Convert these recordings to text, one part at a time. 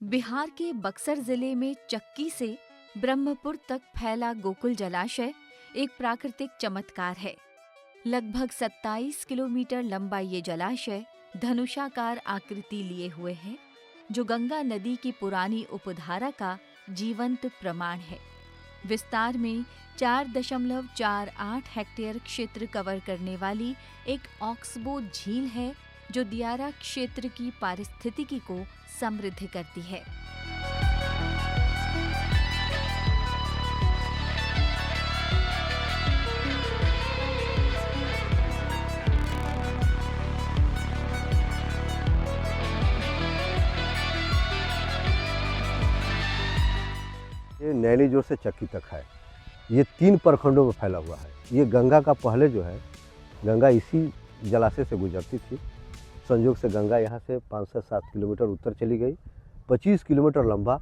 बिहार के बक्सर जिले में चक्की से ब्रह्मपुर तक फैला गोकुल जलाशय एक प्राकृतिक चमत्कार है। लगभग 27 किलोमीटर लंबा ये जलाशय धनुषाकार आकृति लिए हुए है, जो गंगा नदी की पुरानी उपधारा का जीवंत प्रमाण है। विस्तार में 4.48 हेक्टेयर क्षेत्र कवर करने वाली एक ऑक्सबो झील है, जो दियारा क्षेत्र की पारिस्थितिकी को समृद्ध करती है। ये नैनी जोर से चक्की तक है। ये 3 प्रखंडों में फैला हुआ है। ये गंगा का पहले जो है, गंगा इसी जलाशय से गुजरती थी। संयोग से गंगा यहाँ से 5 से 7 किलोमीटर उत्तर चली गई। 25 किलोमीटर लंबा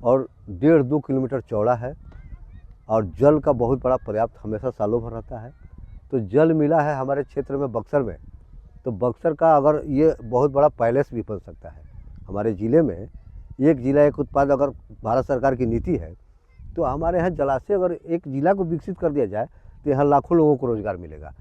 और 1.5-2 किलोमीटर चौड़ा है और जल का बहुत बड़ा पर्याप्त हमेशा सालों भर रहता है। तो जल मिला है हमारे क्षेत्र में बक्सर में, तो बक्सर का अगर ये बहुत बड़ा पैलेस भी बन सकता है। हमारे ज़िले में एक जिला एक उत्पाद अगर भारत सरकार की नीति है, तो हमारे यहाँ जलाशय अगर एक जिला को विकसित कर दिया जाए तो यहाँ लाखों लोगों को रोजगार मिलेगा।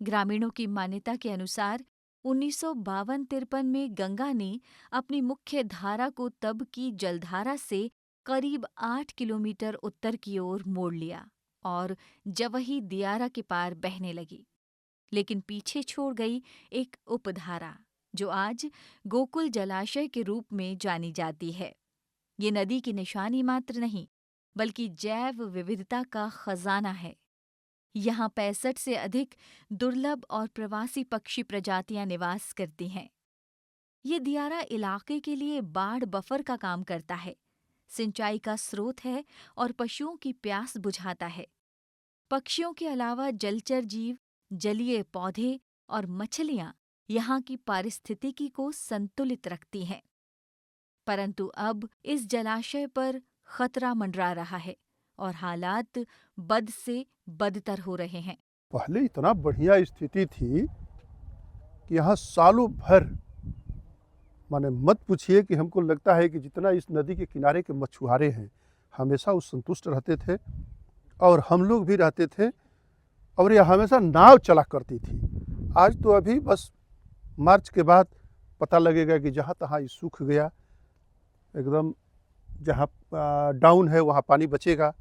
ग्रामीणों की मान्यता के अनुसार 1952-53 में गंगा ने अपनी मुख्य धारा को तब की जलधारा से करीब 8 किलोमीटर उत्तर की ओर मोड़ लिया और जवही दियारा के पार बहने लगी, लेकिन पीछे छोड़ गई एक उपधारा, जो आज गोकुल जलाशय के रूप में जानी जाती है। ये नदी की निशानी मात्र नहीं, बल्कि जैव विविधता का खजाना है। यहाँ 65 से अधिक दुर्लभ और प्रवासी पक्षी प्रजातियां निवास करती हैं। ये दियारा इलाके के लिए बाढ़ बफर का काम करता है, सिंचाई का स्रोत है और पशुओं की प्यास बुझाता है। पक्षियों के अलावा जलचर जीव, जलीय पौधे और मछलियां यहाँ की पारिस्थितिकी को संतुलित रखती हैं। परंतु अब इस जलाशय पर खतरा मंडरा रहा है और हालात बद से बदतर हो रहे हैं। पहले इतना बढ़िया स्थिति थी कि यहाँ सालों भर, माने मत पूछिए कि हमको लगता है कि जितना इस नदी के किनारे के मछुआरे हैं हमेशा वो संतुष्ट रहते थे और हम लोग भी रहते थे, और यह हमेशा नाव चला करती थी। आज तो अभी बस मार्च के बाद पता लगेगा कि जहाँ तहाँ ये सूख गया, एकदम जहाँ डाउन है वहाँ पानी बचेगा।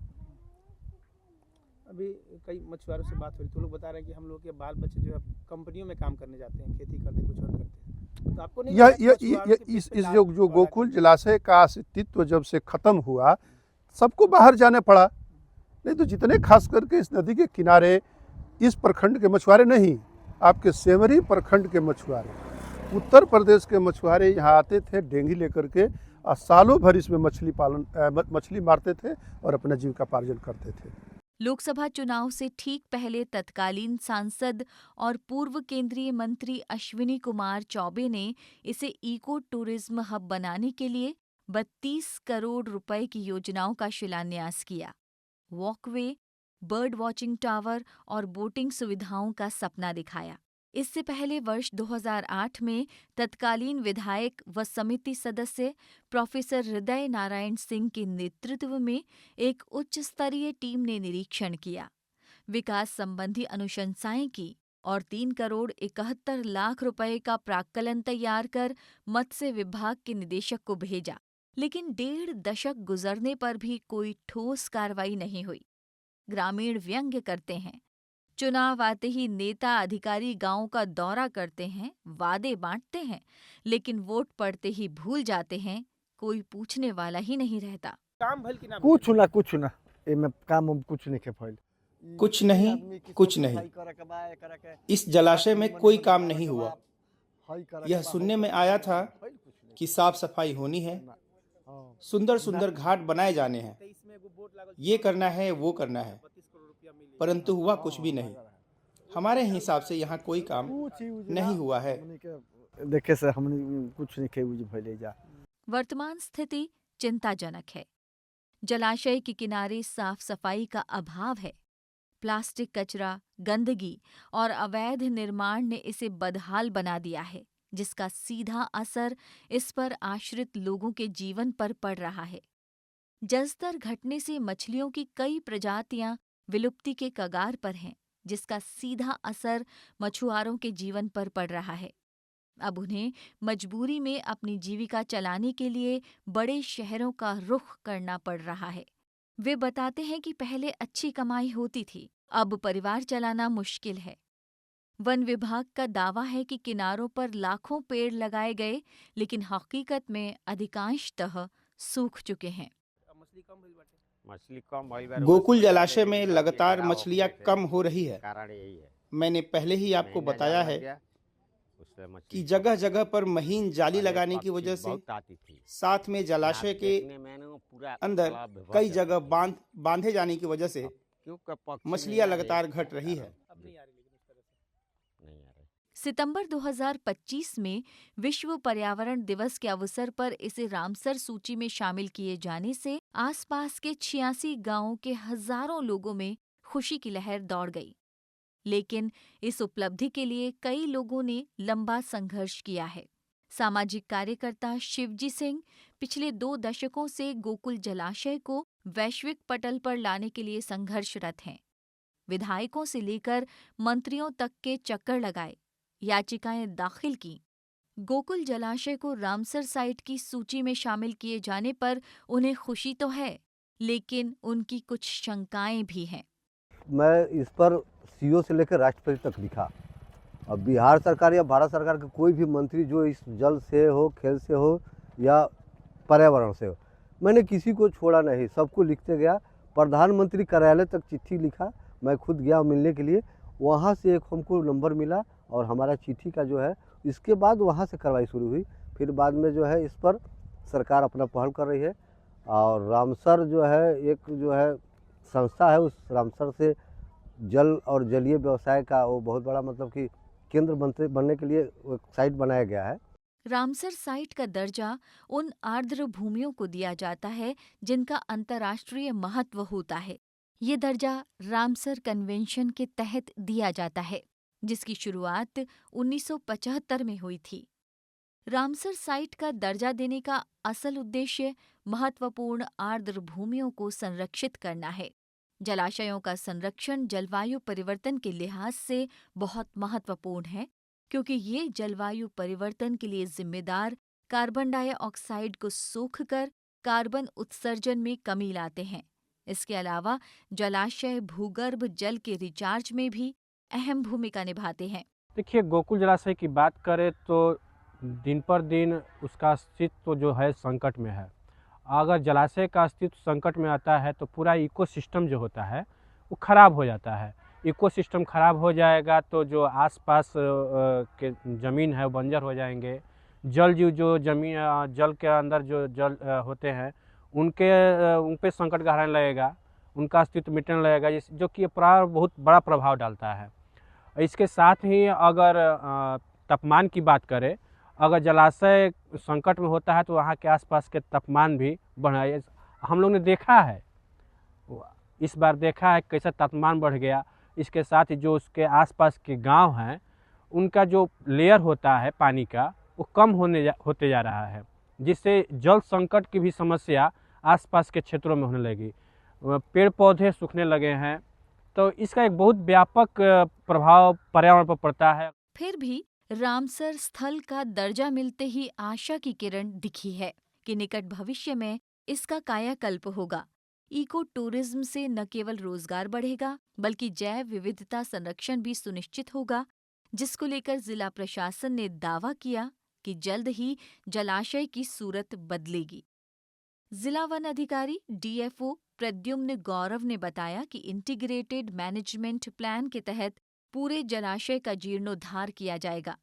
अभी कई मछुआरों से बात हो रही, तो लोग बता रहे हैं कि हम लोग के बाल बच्चे जो है कंपनियों में काम करने जाते हैं, खेती करते कुछ और करते हैं। तो आपको नहीं इस जो गोकुल जलाशय का अस्तित्व जब से खत्म हुआ, सबको बाहर जाने पड़ा। नहीं तो जितने खास करके इस नदी के किनारे इस प्रखंड के मछुआरे नहीं, आपके सेमरी प्रखंड के मछुआरे, उत्तर प्रदेश के मछुआरे यहाँ आते थे डेंगी लेकर के और सालों भर इसमें मछली मारते थे और अपना जीविकापार्जन करते थे। लोकसभा चुनाव से ठीक पहले तत्कालीन सांसद और पूर्व केंद्रीय मंत्री अश्विनी कुमार चौबे ने इसे इको टूरिज्म हब बनाने के लिए 32 करोड़ रुपए की योजनाओं का शिलान्यास किया। वॉकवे, बर्ड वॉचिंग टावर और बोटिंग सुविधाओं का सपना दिखाया। इससे पहले वर्ष 2008 में तत्कालीन विधायक व समिति सदस्य प्रोफेसर हृदय नारायण सिंह के नेतृत्व में एक उच्च स्तरीय टीम ने निरीक्षण किया, विकास संबंधी अनुशंसाएं की और 3 करोड़ 71 लाख रुपए का प्राक्कलन तैयार कर मत्स्य विभाग के निदेशक को भेजा। लेकिन 1.5 दशक गुजरने पर भी कोई ठोस कार्रवाई नहीं हुई। ग्रामीण व्यंग्य करते हैं, चुनाव आते ही नेता अधिकारी गांव का दौरा करते हैं, वादे बांटते हैं, लेकिन वोट पड़ते ही भूल जाते हैं, कोई पूछने वाला ही नहीं रहता। काम भल की ना कुछ ना एमे काम कुछ नहीं के फैल, कुछ नहीं। इस जलाशय में कोई काम नहीं हुआ। यह सुनने में आया था कि साफ सफाई होनी है, सुंदर सुंदर घाट बनाए जाने हैं, ये करना है वो करना है, परंतु हुआ कुछ भी नहीं। हमारे हिसाब से यहाँ कोई काम नहीं हुआ है। देखे से हमने कुछ नहीं के भइले जा। वर्तमान स्थिति चिंताजनक है। जलाशय के किनारे साफ सफाई का अभाव है। प्लास्टिक कचरा, गंदगी और अवैध निर्माण ने इसे बदहाल बना दिया है, जिसका सीधा असर इस पर आश्रित लोगों के जीवन पर पड़ रहा है। जलस्तर घटने से मछलियों की कई प्रजातियां विलुप्ति के कगार पर हैं, जिसका सीधा असर मछुआरों के जीवन पर पड़ रहा है। अब उन्हें मजबूरी में अपनी जीविका चलाने के लिए बड़े शहरों का रुख करना पड़ रहा है। वे बताते हैं कि पहले अच्छी कमाई होती थी, अब परिवार चलाना मुश्किल है। वन विभाग का दावा है कि किनारों पर लाखों पेड़ लगाए गए, लेकिन हकीकत में अधिकांशतः सूख चुके हैं। मछली कम भइल बाटे। मछली कम भइल बा। गोकुल जलाशय में लगातार मछलियां कम हो रही है। कारण यही है। मैंने पहले ही आपको महीना बताया जल है लग गया, उससे मछली कि जगह जगह पर महीन जाली पहले लगाने की पक्षी वजह से बहुत आती थी। साथ में जलाशय यहाँ के देखने में ना पूरा अंदर तालाब भर कई जाता जगह था। बांधे जाने की वजह से क्योंकि पक्षी मछलियां नहीं आ लगातार रहे, घट रही है। अब नहीं आ रही लेकिन उस तरह से। नहीं आ रहे। सितंबर 2025 में विश्व पर्यावरण दिवस के अवसर पर इसे रामसर सूची में शामिल किए जाने से आसपास के 86 गांवों के हजारों लोगों में खुशी की लहर दौड़ गई। लेकिन इस उपलब्धि के लिए कई लोगों ने लंबा संघर्ष किया है। सामाजिक कार्यकर्ता शिवजी सिंह पिछले 2 दशकों से गोकुल जलाशय को वैश्विक पटल पर लाने के लिए संघर्षरत हैं। विधायकों से लेकर मंत्रियों तक के चक्कर लगाए, याचिकाएं दाखिल की। गोकुल जलाशय को रामसर साइट की सूची में शामिल किए जाने पर उन्हें खुशी तो है, लेकिन उनकी कुछ शंकाएं भी हैं। मैं इस पर सीओ से लेकर राष्ट्रपति तक लिखा। अब बिहार सरकार या भारत सरकार के कोई भी मंत्री जो इस जल से हो, खेल से हो या पर्यावरण से हो, मैंने किसी को छोड़ा नहीं, सबको लिखते गया। प्रधानमंत्री कार्यालय तक चिट्ठी लिखा, मैं खुद गया मिलने के लिए। वहाँ से एक हमको नंबर मिला और हमारा चिट्ठी का जो है, इसके बाद वहाँ से कार्रवाई शुरू हुई। फिर बाद में जो है इस पर सरकार अपना पहल कर रही है और रामसर जो है एक जो है संस्था है, उस रामसर से जल और जलीय व्यवसाय का वो बहुत बड़ा मतलब कि केंद्र बनने के लिए एक साइट बनाया गया है। रामसर साइट का दर्जा उन आर्द्र भूमियों को दिया जाता है जिनका अंतर्राष्ट्रीय महत्व होता है। ये दर्जा रामसर कन्वेंशन के तहत दिया जाता है, जिसकी शुरुआत 1975 में हुई थी। रामसर साइट का दर्जा देने का असल उद्देश्य महत्वपूर्ण आर्द्र भूमियों को संरक्षित करना है। जलाशयों का संरक्षण जलवायु परिवर्तन के लिहाज से बहुत महत्वपूर्ण है, क्योंकि ये जलवायु परिवर्तन के लिए जिम्मेदार कार्बन डाइऑक्साइड को सोखकर कार्बन उत्सर्जन में कमी लाते हैं। इसके अलावा जलाशय भूगर्भ जल के रिचार्ज में भी अहम भूमिका निभाते हैं। देखिए, गोकुल जलाशय की बात करें तो दिन पर दिन उसका अस्तित्व जो है संकट में है। अगर जलाशय का अस्तित्व संकट में आता है तो पूरा इकोसिस्टम जो होता है वो खराब हो जाता है। इकोसिस्टम खराब हो जाएगा तो जो आसपास के ज़मीन है वो बंजर हो जाएंगे। जल जीव जो जमीन जल के अंदर जो जल होते हैं उन पे संकट गहराने लगेगा, उनका अस्तित्व मिटने लगेगा, जो कि बहुत बड़ा प्रभाव डालता है। इसके साथ ही अगर तापमान की बात करें, अगर जलाशय संकट में होता है तो वहाँ के आसपास के तापमान भी बढ़ा। हम लोग ने देखा है, इस बार देखा है कैसा तापमान बढ़ गया। इसके साथ ही जो उसके आसपास के गांव हैं उनका जो लेयर होता है पानी का वो कम होते जा रहा है, जिससे जल संकट की भी समस्या आसपास के क्षेत्रों में होने लगी। पेड़ पौधे सूखने लगे हैं, तो इसका एक बहुत व्यापक प्रभाव पर्यावरण पर पड़ता है। फिर भी रामसर स्थल का दर्जा मिलते ही आशा की किरण दिखी है कि निकट भविष्य में इसका कायाकल्प होगा। इको टूरिज्म से न केवल रोजगार बढ़ेगा, बल्कि जैव विविधता संरक्षण भी सुनिश्चित होगा, जिसको लेकर जिला प्रशासन ने दावा किया कि जल्द ही जलाशय की सूरत बदलेगी। जिला वन अधिकारी डीएफओ प्रद्युम्न गौरव ने बताया कि इंटीग्रेटेड मैनेजमेंट प्लान के तहत पूरे जलाशय का जीर्णोद्धार किया जाएगा।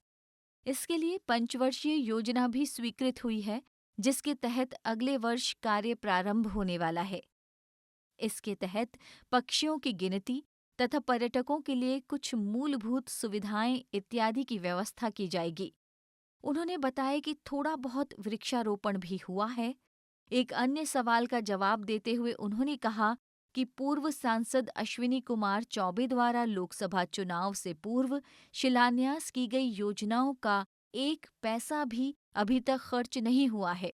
इसके लिए पंचवर्षीय योजना भी स्वीकृत हुई है, जिसके तहत अगले वर्ष कार्य प्रारंभ होने वाला है। इसके तहत पक्षियों की गिनती तथा पर्यटकों के लिए कुछ मूलभूत सुविधाएं इत्यादि की व्यवस्था की जाएगी। उन्होंने बताया कि थोड़ा बहुत वृक्षारोपण भी हुआ है। एक अन्य सवाल का जवाब देते हुए उन्होंने कहा कि पूर्व सांसद अश्विनी कुमार चौबे द्वारा लोकसभा चुनाव से पूर्व शिलान्यास की गई योजनाओं का एक पैसा भी अभी तक खर्च नहीं हुआ है।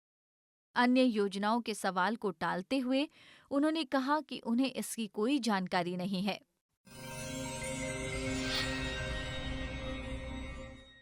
अन्य योजनाओं के सवाल को टालते हुए उन्होंने कहा कि उन्हें इसकी कोई जानकारी नहीं है।